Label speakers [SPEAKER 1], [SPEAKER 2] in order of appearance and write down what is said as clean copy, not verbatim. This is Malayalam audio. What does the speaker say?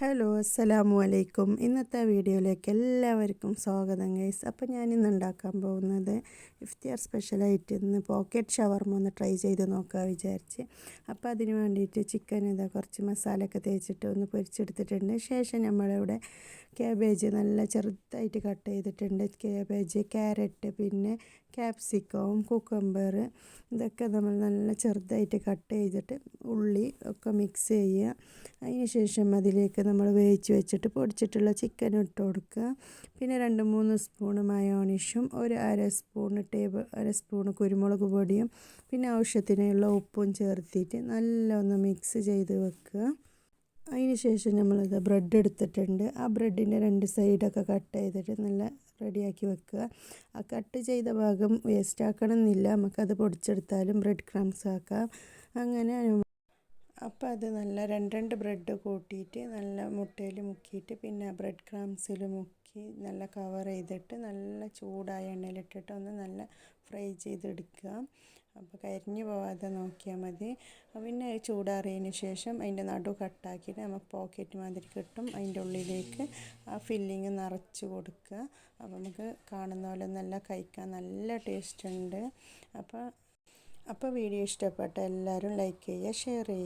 [SPEAKER 1] ഹലോ അസ്സലാമു അലൈക്കും. ഇന്നത്തെ വീഡിയോയിലേക്ക് എല്ലാവർക്കും സ്വാഗതം ഗൈസ്. അപ്പോൾ ഞാനിന്ന് ഉണ്ടാക്കാൻ പോകുന്നത് ഇഫ്തിയാർ സ്പെഷ്യലായിട്ട് ഇന്ന് പോക്കറ്റ് ഷവർമ ഒന്ന് ട്രൈ ചെയ്ത് നോക്കാൻ വിചാരിച്ച്. അപ്പോൾ അതിന് വേണ്ടിയിട്ട് ചിക്കൻ കുറച്ച് മസാലയൊക്കെ തേച്ചിട്ട് ഒന്ന് പൊരിച്ചെടുത്തിട്ടുണ്ട്. ശേഷം നമ്മളിവിടെ ക്യാബേജ് നല്ല ചെറുതായിട്ട് കട്ട് ചെയ്തിട്ടുണ്ട്. ക്യാബേജ്, ക്യാരറ്റ്, പിന്നെ ക്യാപ്സിക്കവും കുക്കമ്പർ ഇതൊക്കെ നമ്മൾ നല്ല ചെറുതായിട്ട് കട്ട് ചെയ്തിട്ട് ഉള്ളി ഒക്കെ മിക്സ് ചെയ്യുക. അതിന് ശേഷം അതിലേക്ക് നമ്മൾ വേവിച്ച് വെച്ചിട്ട് പൊടിച്ചിട്ടുള്ള ചിക്കൻ ഇട്ട് കൊടുക്കുക. പിന്നെ 2-3 സ്പൂണ് മയോണീസും അര സ്പൂണ് കുരുമുളക് പൊടിയും പിന്നെ ആവശ്യത്തിനുള്ള ഉപ്പും ചേർത്തിട്ട് നല്ല ഒന്ന് മിക്സ് ചെയ്ത് വെക്കുക. അതിന് ശേഷം നമ്മളിത് ബ്രെഡ് എടുത്തിട്ടുണ്ട്. ആ ബ്രെഡിൻ്റെ 2 സൈഡൊക്കെ കട്ട് ചെയ്തിട്ട് നല്ല റെഡിയാക്കി വെക്കുക. ആ കട്ട് ചെയ്ത ഭാഗം വേസ്റ്റ് ആക്കണമെന്നില്ല, നമുക്കത് പൊടിച്ചെടുത്താലും ബ്രെഡ് ക്രംസ് ആക്കാം. അങ്ങനെ അപ്പോൾ അത് നല്ല 2 ബ്രെഡ് കൂട്ടിയിട്ട് നല്ല മുട്ടയിൽ മുക്കിയിട്ട് പിന്നെ ബ്രെഡ് ക്രംസിൽ മുക്കി നല്ല കവർ ചെയ്തിട്ട് നല്ല ചൂടായ എണ്ണയിലിട്ടിട്ട് ഒന്ന് നല്ല ഫ്രൈ ചെയ്തെടുക്കുക. അപ്പോൾ കരിഞ്ഞു പോവാതെ നോക്കിയാൽ മതി. പിന്നെ ചൂടാറിയതിന് ശേഷം അതിൻ്റെ നടു കട്ടാക്കിയിട്ട് നമുക്ക് പോക്കറ്റ് മാതിരി കിട്ടും. അതിൻ്റെ ഉള്ളിലേക്ക് ആ ഫില്ലിങ് നിറച്ച് കൊടുക്കുക. അപ്പോൾ നമുക്ക് കാണുന്ന പോലെ നല്ല കഴിക്കാൻ നല്ല ടേസ്റ്റ് ഉണ്ട്. അപ്പോൾ വീഡിയോ ഇഷ്ടപ്പെട്ട എല്ലാവരും ലൈക്ക് ചെയ്യുക, ഷെയർ ചെയ്യുക.